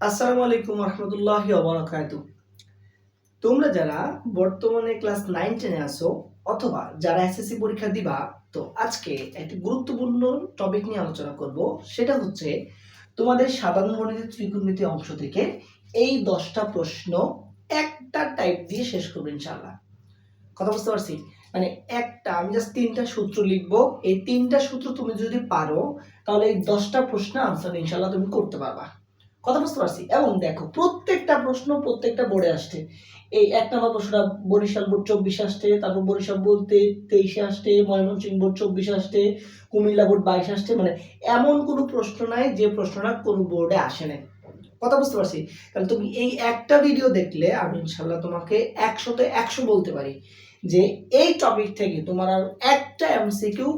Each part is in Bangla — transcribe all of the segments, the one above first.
আসসালামু আলাইকুম রহমতুল্লাহি ওয়া বারাকাতুহু। তোমরা যারা বর্তমানে ক্লাস 9 10 আছো অথবা যারা এসএসসি পরীক্ষা দিবা, তো আজকে একটি গুরুত্বপূর্ণ টপিক নিয়ে আলোচনা করব। সেটা হচ্ছে তোমাদের সাধারণ গণিতের ত্রিকোণমিতি অংশ থেকে এই 10টা প্রশ্ন একটা টাইপ দিয়ে শেষ করব ইনশাআল্লাহ। কথা বুঝতে পারছি? মানে একটা আমি জাস্ট তিনটা সূত্র লিখবো, এই তিনটা সূত্র তুমি যদি পারো তাহলে এই 10টা প্রশ্ন আনসার ইনশাআল্লাহ তুমি করতে পারবা। কথা বুঝতে পারছি? এবং দেখো প্রত্যেকটা প্রশ্ন প্রত্যেকটা বোর্ডে আসছে। এই 1 নম্বর প্রশ্নটা বরিশাল বোর্ড 24 আসছে, তারপর বরিশাল বোর্ড 23 আসছে, ময়মনসিংহ বোর্ড 24 আসছে, কুমিল্লা বোর্ড 22 আসছে। মানে এমন কোনো প্রশ্ন নাই যে প্রশ্নটা কোনো বোর্ডে আসে নাই। কথা বুঝতে পারছি? তাহলে তুমি এই একটা ভিডিও দেখলে আমি ইনশাআল্লাহ তোমাকে 100তে 100 বলতে পারি যে এই টপিক থেকে তোমার আর একটা এমসিকিউ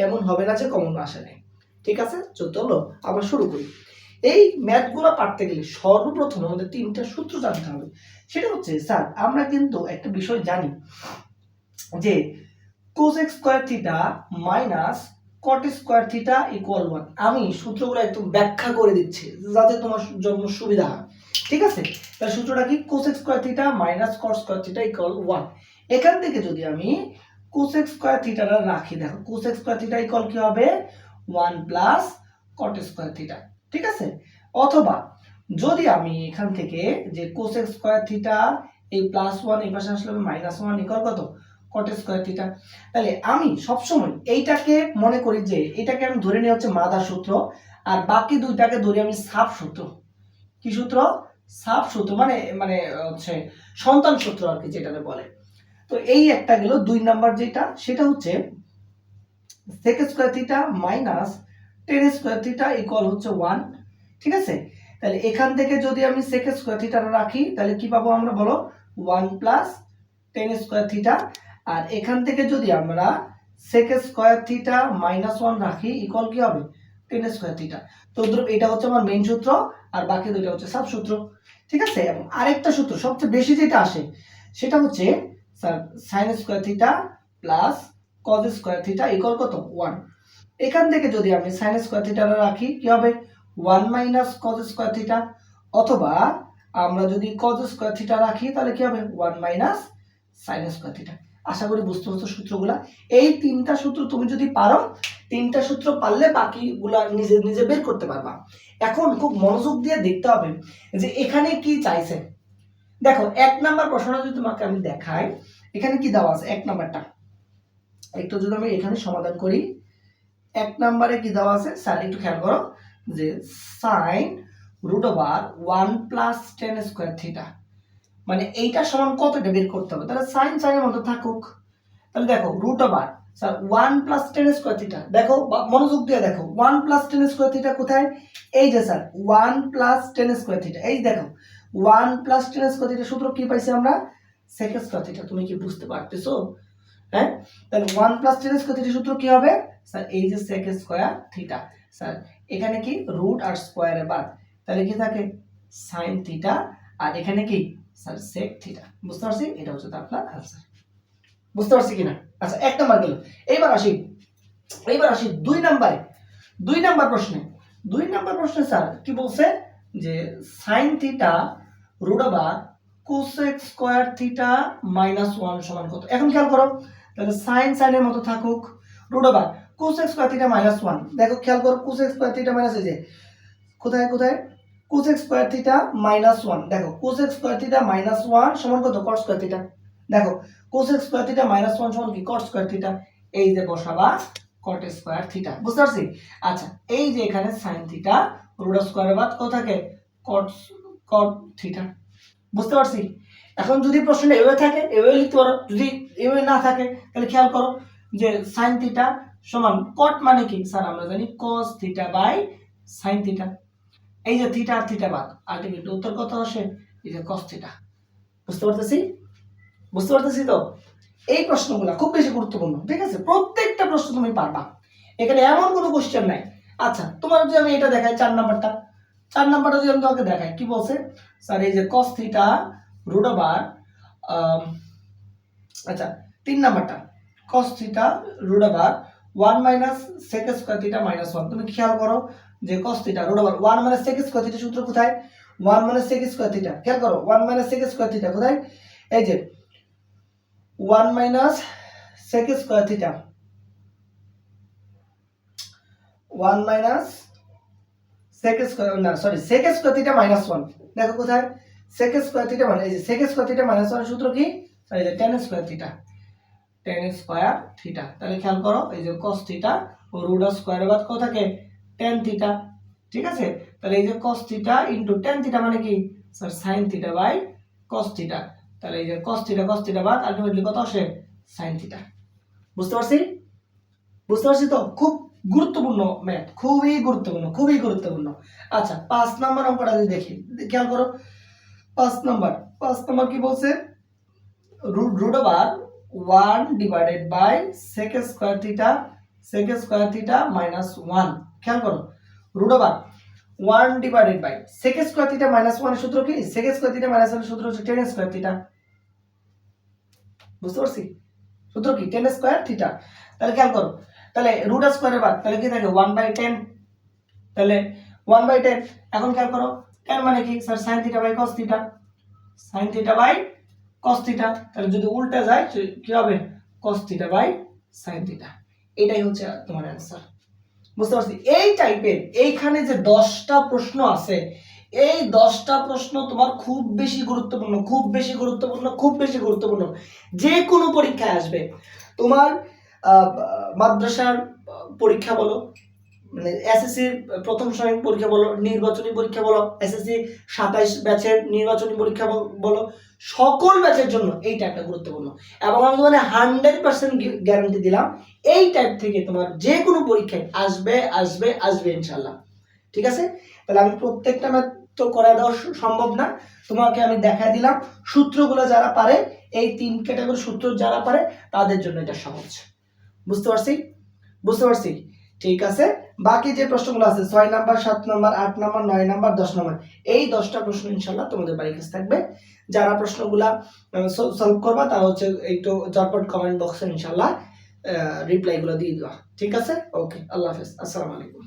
এমন হবে না যে কমন আসে নাই। ঠিক আছে? চলো আবার শুরু করি। এই ম্যাথগুলো পারতে গেলে সর্বপ্রথম আমাদের তিনটা সূত্র জানতে হবে। সেটা হচ্ছে স্যার আমরা কিন্তু একটা বিষয় জানি যে cosec square theta minus cot square theta equal 1। আমি সূত্রগুলো একটু ব্যাখ্যা করে দিচ্ছি যাতে তোমার জন্য সুবিধা হয়। ঠিক আছে? তাহলে সূত্রটা কি? cosec square theta minus cot square theta equal 1। এখান থেকে যদি আমি cosec স্কয়ার থিটাটা রাখি, দেখো cosec স্কয়ার থিটা ইকুয়াল কি হবে? 1 প্লাস cot স্কয়ার থিটা। ঠিক আছে? অথবা যদি আমি এখান থেকে যে cosec স্কয়ার থিটা এই প্লাস 1 এই পাশে আসলে মাইনাস 1 ইকুয়াল কত? cot square theta. তাহলে আমি সবসময় এইটাকে মনে করি যে এটাকে আমি ধরে নিই হচ্ছে মাদার সূত্র, আর বাকি দুইটাকে ধরি আমি সাব সূত্র। কি সূত্র? সাব সূত্র মানে মানে হচ্ছে সন্তান সূত্র আর কি যেটাকে বলে। তো এই একটা গেল। 2 নাম্বার যেটা সেটা হচ্ছে sec square theta minus tan square theta equal হচ্ছে 1। ঠিক আছে? তাহলে এখান থেকে যদি আমি sec স্কয়ার থিটাটা রাখি তাহলে কি পাবো আমরা বলো? 1 প্লাস tan স্কয়ার থিটা। আর এখান থেকে যদি আমরা sec স্কয়ার থিটা মাইনাস 1 রাখি ইকুয়াল কি হবে? tan square theta. তো ধরো এটা হচ্ছে আমার মেইন সূত্র আর বাকি দুইটা হচ্ছে সাব সূত্র। ঠিক আছে? এবং আরেকটা সূত্র সবচেয়ে বেশি যেটা আসে সেটা হচ্ছে sir sin square theta plus cos square theta equal কত? 1। এখান থেকে যদি আমি sin স্কয়ার থিটাটা রাখি কি হবে? 1 মাইনাস cos স্কয়ার থিটা। অথবা আমরা যদি cos স্কয়ার থিটা রাখি তাহলে কি হবে? 1 মাইনাস sin স্কয়ার থিটা। আশা করি বুঝতে পারছো সূত্রগুলা। এই তিনটা সূত্র তুমি যদি পারো, তিনটা সূত্র পারলে বাকিগুলা নিজে নিজে বের করতে পারবা। এখন খুব মনোযোগ দিয়ে দেখতে হবে যে এখানে কি চাইছে। দেখো 1 নাম্বার প্রশ্নটা যদি তোমাকে আমি দেখাই, এখানে কি দেওয়া আছে 1 নাম্বারটা। একটু যদি আমি এখানে সমাধান করি, 1 নম্বরে কি দেওয়া আছে স্যার একটু খেয়াল করো যে sin root over 1 plus tan square theta, মানে এইটা সমান কতটা বের করতে হবে। তাহলে sin sin এর মতো থাকুক। তাহলে দেখো root over sir 1 plus tan square theta, দেখো মনোযোগ দিয়ে দেখো 1 প্লাস tan স্কয়ার থিটা কোথায়? এই যে sir 1 plus tan square theta, এই দেখো 1 প্লাস tan স্কয়ার থিটা সূত্র কি পাইছি আমরা? sec square theta. তুমি কি বুঝতে পারতেছো? হ্যাঁ, তাহলে 1 প্লাস tan স্কয়ার থিটা সূত্র কি হবে স্যার? এই যে sec স্কয়ার থিটা। স্যার এখানে কি রুট আর স্কয়ারে বাদ, তাহলে কি থাকে sin থিটা। আর এখানে কি স্যার sec থিটা। বুঝতে পারছি? এটা হচ্ছে আপনার आंसर। বুঝতে পারছি কিনা? আচ্ছা 1 নাম্বার গেল। এইবার আসি 2 নম্বরে। 2 নাম্বার প্রশ্নে 2 নাম্বার প্রশ্নে স্যার কি বলছে যে sin theta root over cosec square theta minus 1 সমান কত? এখন খেয়াল করো, তাহলে sin sin এর মতো থাকুক, root over cosec square theta minus 1। দেখো খেয়াল করো cosec স্কয়ার থিটা মাইনাস এই যে কোথায় কোথায় cosec স্কয়ার থিটা মাইনাস 1। দেখো cosec স্কয়ার থিটা মাইনাস 1 সমান কত? cot square theta. দেখো cosec স্কয়ার থিটা মাইনাস 1 সমান কি? cot square theta. এই যে বসাবা cot স্কয়ার থিটা। বুঝতে পারছি? আচ্ছা এই যে এখানে sin থিটা রুট স্কয়ারের বাদ কত থাকে? cot cot theta. বুঝতে পারছি? এখন যদি প্রশ্নটা এভাবে থাকে এভাবে লিখতে পারো, যদি এভাবে না থাকে তাহলে খেয়াল করো যে sin থিটা সমান cot মানে কি স্যার আমরা জানি cos theta by sin theta. এই যে থিটা আর থিটা বাদ, আলটিমেটলি উত্তর কত আসে? এই যে cos থিটা। বুঝতে পারতেছি? বুঝতে পারতেছি তো? এই প্রশ্নগুলো খুব বেশি গুরুত্বপূর্ণ। ঠিক আছে? প্রত্যেকটা প্রশ্ন তুমি পারবা, এখানে এমন কোনো কোশ্চেন নাই। আচ্ছা তোমার যদি আমি এটা দেখাই 4 নাম্বারটা, 4 নাম্বারটা যদি আমি তোমাকে দেখাই কি বলছে স্যার? এই যে cos থিটা রুট ওভার আচ্ছা 3 নাম্বারটা cos theta root over 1 minus sec square theta minus 1। তুমি খেয়াল করো যে cos theta root over 1 minus sec square theta সূত্র কোথায়? 1 মাইনাস সেক স্কয়ার থিটা, খেয়াল করো 1 মাইনাস সেক স্কয়ার থিটা কোথায়, এই যে 1 minus sec square theta, 1 minus sec square, না sorry sec square theta minus 1, দেখো কোথায় সেক স্কয়ার থিটা, মানে এই যে সেক স্কয়ার থিটা মাইনাস 1 সূত্র কি, এই যে tan square theta, tan square theta, তাহলে খেয়াল করো এই যে cos থিটা ও রুট স্কয়ারের বাদ কত থাকে tan থিটা, ঠিক আছে, তাহলে এই যে cos theta into tan theta মানে কি sir sin theta by cos theta, তাহলে এই যে cos থিটা বাদ আলটিমেটলি কত আসে sin থিটা। বুঝতে পারছি, বুঝতে পারছি তো, খুব গুরুত্বপূর্ণ ম্যাথ, খুবই গুরুত্বপূর্ণ। আচ্ছা 5 নাম্বার অঙ্কটা যদি দেখি, খেয়াল করো 5 নাম্বার কি বলছে, root over 1 divided by sec square theta minus 1, খেয়াল করো root over 1 divided by sec square theta minus 1 এর সূত্র কি, sec স্কয়ার থিটা মাইনাস 1 এর সূত্র হচ্ছে tan স্কয়ার থিটা, বুঝতে পারছি, সূত্র কি tan স্কয়ার থিটা, তাহলে খেয়াল করো, তাহলে রুট স্কয়ারের বাদ তাহলে কি থাকে 1/10, তাহলে 1/10, এখন খেয়াল করো tan মানে কি sir sin theta by cos theta, sin theta by cos theta, তাহলে যদি উল্টা যায় কি হবে cos theta by sin theta, এটাই হচ্ছে তোমার অ্যানসার। বুঝতে পারছি, এই টাইপের এইখানে যে 10টা প্রশ্ন আছে, এই 10টা প্রশ্ন তোমার খুব বেশি গুরুত্বপূর্ণ, যে কোনো পরীক্ষায় আসবে, তোমার মাদ্রাসার পরীক্ষা বলো, মানে এসএসসি প্রথম শ্রেণীর পরীক্ষা বলো, নির্বাচনী পরীক্ষা বলো, এসএসসি 27 ব্যাচের নির্বাচনী পরীক্ষা বলো, সকল ব্যাচের জন্য এই টাইপটা গুরুত্বপূর্ণ, এবং আমি মানে 100% গ্যারান্টি দিলাম এই টাইপ থেকে তোমার যে কোনো পরীক্ষায় আসবে ইনশাআল্লাহ, ঠিক আছে। তাহলে আমি প্রত্যেকটা ম্যাথ তো করা দেওয়া সম্ভব না, তোমাকে আমি দেখাই দিলাম সূত্রগুলো, যারা পারে এই 3 ক্যাটাগরি সূত্র যারা পারে তাদের জন্য এটা সহজ। বুঝতে পারছি, ঠিক আছে। বাকি যে প্রশ্নগুলো আছে 6 number 7 number 8 number 9 number 10 number, এই 10টা প্রশ্ন ইনশাআল্লাহ তোমাদের বাড়ির কাছে থাকবে, যারা প্রশ্নগুলা সলভ করবা তারা হচ্ছে একটু ঝটপট কমেন্ট বক্সে ইনশাআল্লাহ রিপ্লাইগুলো দিয়ে দিবা, ঠিক আছে। ওকে, আল্লাহ হাফেজ, আসসালামু আলাইকুম।